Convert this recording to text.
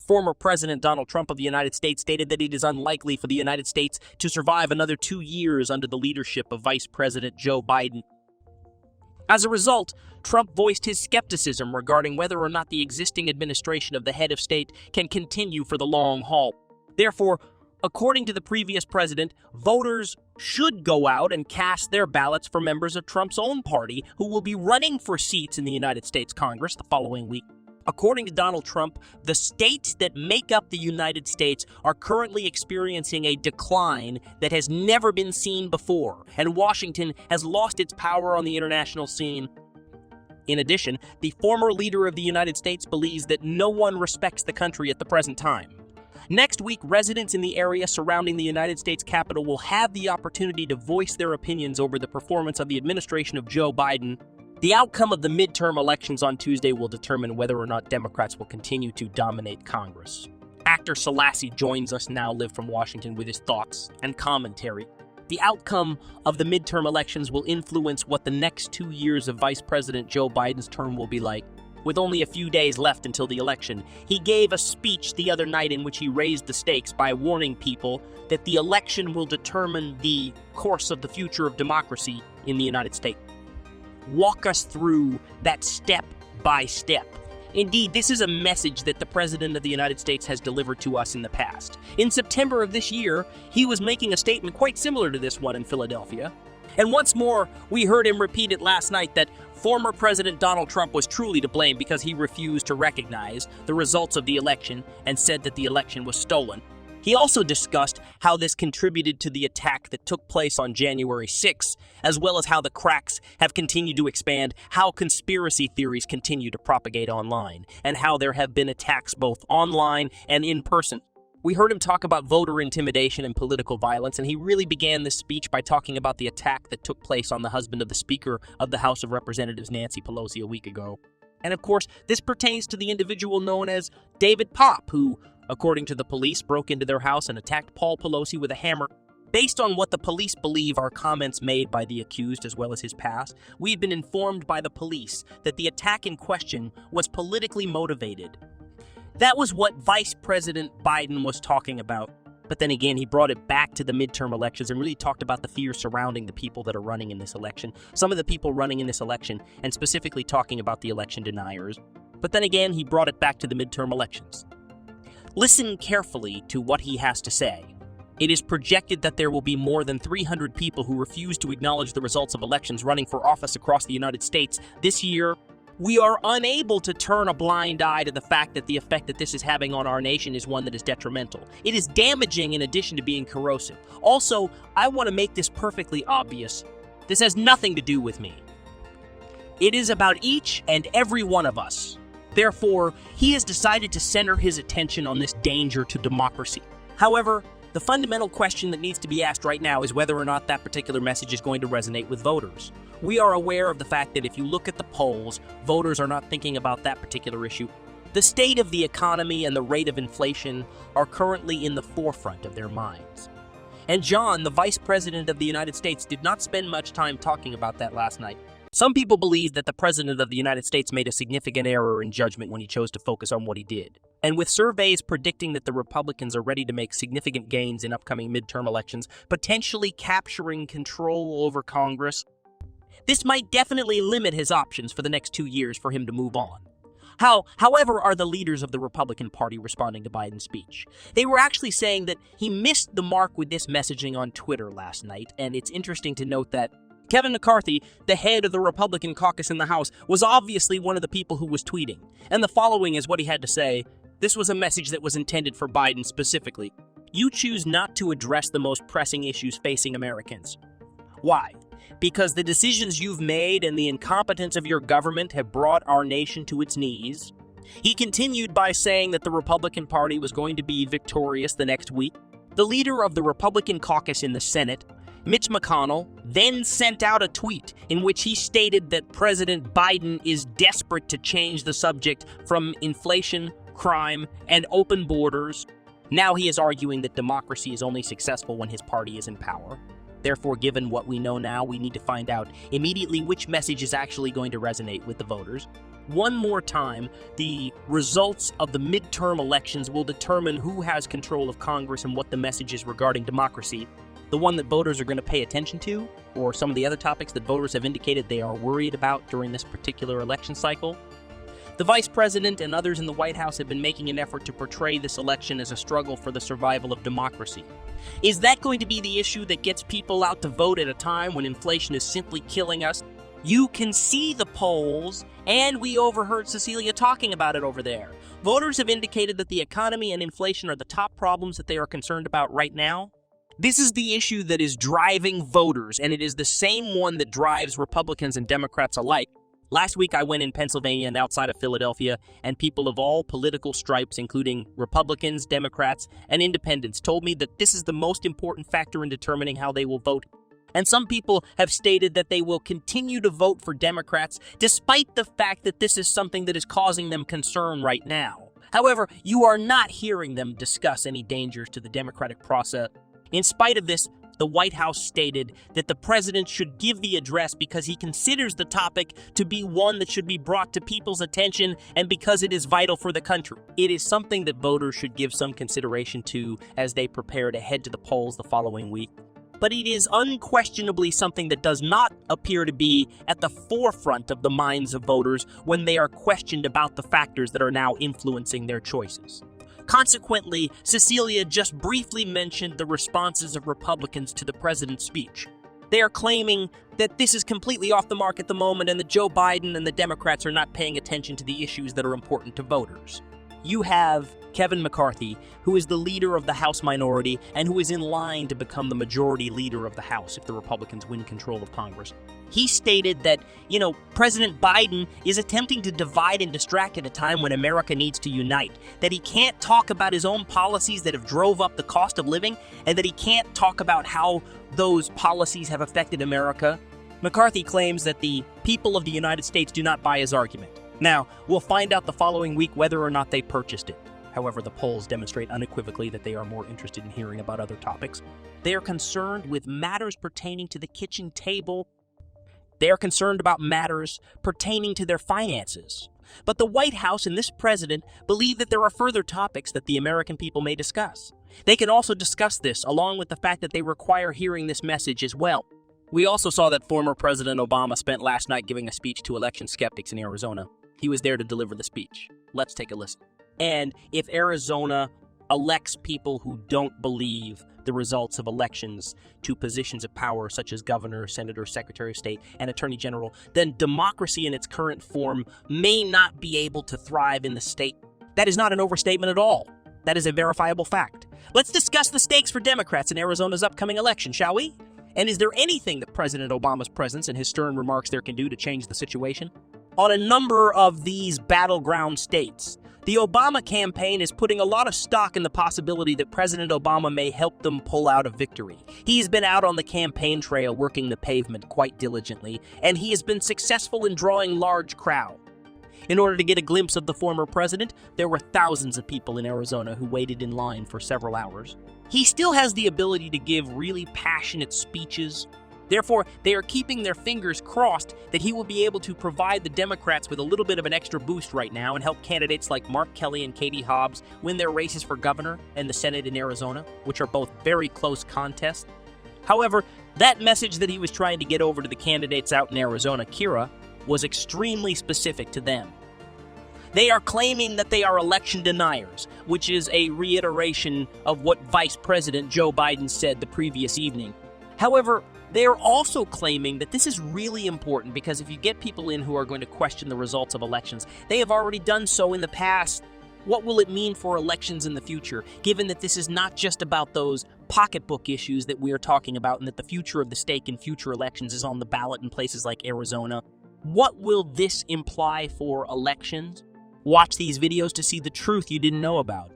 Former President Donald Trump of the United States stated that it is unlikely for the United States to survive another 2 years under the leadership of Vice President Joe Biden. As a result, Trump voiced his skepticism regarding whether or not the existing administration of the head of state can continue for the long haul. Therefore, according to the previous president, voters should go out and cast their ballots for members of Trump's own party who will be running for seats in the United States Congress the following week. According to Donald Trump, the states that make up the United States are currently experiencing a decline that has never been seen before, and Washington has lost its power on the international scene. In addition, the former leader of the United States believes that no one respects the country at the present time. Next week, residents in the area surrounding the United States Capitol will have the opportunity to voice their opinions over the performance of the administration of Joe Biden. The outcome of the midterm elections on Tuesday will determine whether or not Democrats will continue to dominate Congress. Actor Selassie joins us now live from Washington with his thoughts and commentary. The outcome of the midterm elections will influence what the next 2 years of Vice President Joe Biden's term will be like. With only a few days left until the election, he gave a speech the other night in which he raised the stakes by warning people that the election will determine the course of the future of democracy in the United States. Walk us through that step by step. Indeed, this is a message that the President of the United States has delivered to us in the past. In September of this year, he was making a statement quite similar to this one in Philadelphia. And once more, we heard him repeat it last night that former President Donald Trump was truly to blame because he refused to recognize the results of the election and said that the election was stolen. He also discussed how this contributed to the attack that took place on January 6th, as well as how the cracks have continued to expand, how conspiracy theories continue to propagate online, and how there have been attacks both online and in person. We heard him talk about voter intimidation and political violence, and he really began this speech by talking about the attack that took place on the husband of the Speaker of the House of Representatives, Nancy Pelosi, a week ago. And of course, this pertains to the individual known as David Popp, who, according to the police, broke into their house and attacked Paul Pelosi with a hammer. Based on what the police believe are comments made by the accused as well as his past, we've been informed by the police that the attack in question was politically motivated. That was what Vice President Biden was talking about. But then again, he brought it back to the midterm elections and really talked about the fear surrounding the people that are running in this election. Some of the people running in this election, and specifically talking about the election deniers. But then again, he brought it back to the midterm elections. Listen carefully to what he has to say. It is projected that there will be more than 300 people who refuse to acknowledge the results of elections running for office across the United States this year. We are unable to turn a blind eye to the fact that the effect that this is having on our nation is one that is detrimental. It is damaging in addition to being corrosive. Also, I want to make this perfectly obvious. This has nothing to do with me. It is about each and every one of us. Therefore, he has decided to center his attention on this danger to democracy. However, the fundamental question that needs to be asked right now is whether or not that particular message is going to resonate with voters. We are aware of the fact that if you look at the polls, voters are not thinking about that particular issue. The state of the economy and the rate of inflation are currently in the forefront of their minds. And John, the Vice President of the United States, did not spend much time talking about that last night. Some people believe that the President of the United States made a significant error in judgment when he chose to focus on what he did. And with surveys predicting that the Republicans are ready to make significant gains in upcoming midterm elections, potentially capturing control over Congress, this might definitely limit his options for the next 2 years for him to move on. However, are the leaders of the Republican Party responding to Biden's speech? They were actually saying that he missed the mark with this messaging on Twitter last night, and it's interesting to note that Kevin McCarthy, the head of the Republican caucus in the House, was obviously one of the people who was tweeting. And the following is what he had to say. This was a message that was intended for Biden specifically. You choose not to address the most pressing issues facing Americans. Why? Because the decisions you've made and the incompetence of your government have brought our nation to its knees. He continued by saying that the Republican Party was going to be victorious the next week. The leader of the Republican caucus in the Senate, Mitch McConnell, then sent out a tweet in which he stated that President Biden is desperate to change the subject from inflation, crime, and open borders. Now he is arguing that democracy is only successful when his party is in power. Therefore, given what we know now, we need to find out immediately which message is actually going to resonate with the voters. One more time, the results of the midterm elections will determine who has control of Congress and what the message is regarding democracy. The one that voters are going to pay attention to, or some of the other topics that voters have indicated they are worried about during this particular election cycle. The Vice President and others in the White House have been making an effort to portray this election as a struggle for the survival of democracy. Is that going to be the issue that gets people out to vote at a time when inflation is simply killing us? You can see the polls, and we overheard Cecilia talking about it over there. Voters have indicated that the economy and inflation are the top problems that they are concerned about right now. This is the issue that is driving voters, and it is the same one that drives Republicans and Democrats alike. Last week, I went in Pennsylvania and outside of Philadelphia, and people of all political stripes, including Republicans, Democrats, and independents, told me that this is the most important factor in determining how they will vote. And some people have stated that they will continue to vote for Democrats, despite the fact that this is something that is causing them concern right now. However, you are not hearing them discuss any dangers to the democratic process. In spite of this, the White House stated that the president should give the address because he considers the topic to be one that should be brought to people's attention and because it is vital for the country. It is something that voters should give some consideration to as they prepare to head to the polls the following week. But it is unquestionably something that does not appear to be at the forefront of the minds of voters when they are questioned about the factors that are now influencing their choices. Consequently, Cecilia just briefly mentioned the responses of Republicans to the president's speech. They are claiming that this is completely off the mark at the moment and that Joe Biden and the Democrats are not paying attention to the issues that are important to voters. You have Kevin McCarthy, who is the leader of the House minority and who is in line to become the majority leader of the House if the Republicans win control of Congress. He stated that, President Biden is attempting to divide and distract at a time when America needs to unite, that he can't talk about his own policies that have drove up the cost of living, and that he can't talk about how those policies have affected America. McCarthy claims that the people of the United States do not buy his argument. Now, we'll find out the following week whether or not they purchased it. However, the polls demonstrate unequivocally that they are more interested in hearing about other topics. They are concerned with matters pertaining to the kitchen table. They are concerned about matters pertaining to their finances. But the White House and this president believe that there are further topics that the American people may discuss. They can also discuss this, along with the fact that they require hearing this message as well. We also saw that former President Obama spent last night giving a speech to election skeptics in Arizona. He was there to deliver the speech. Let's take a listen. And if Arizona elects people who don't believe the results of elections to positions of power such as governor, senator, secretary of state, and attorney general, then democracy in its current form may not be able to thrive in the state. That is not an overstatement at all. That is a verifiable fact. Let's discuss the stakes for Democrats in Arizona's upcoming election, shall we? And is there anything that President Obama's presence and his stern remarks there can do to change the situation? On a number of these battleground states, the Obama campaign is putting a lot of stock in the possibility that President Obama may help them pull out a victory. He's been out on the campaign trail working the pavement quite diligently, and he has been successful in drawing large crowds. In order to get a glimpse of the former president, there were thousands of people in Arizona who waited in line for several hours. He still has the ability to give really passionate speeches. Therefore, they are keeping their fingers crossed that he will be able to provide the Democrats with a little bit of an extra boost right now and help candidates like Mark Kelly and Katie Hobbs win their races for governor and the Senate in Arizona, which are both very close contests. However, that message that he was trying to get over to the candidates out in Arizona, Kira, was extremely specific to them. They are claiming that they are election deniers, which is a reiteration of what Vice President Joe Biden said the previous evening. However, they are also claiming that this is really important because if you get people in who are going to question the results of elections, they have already done so in the past. What will it mean for elections in the future, given that this is not just about those pocketbook issues that we are talking about and that the future of the state in future elections is on the ballot in places like Arizona? What will this imply for elections? Watch these videos to see the truth you didn't know about.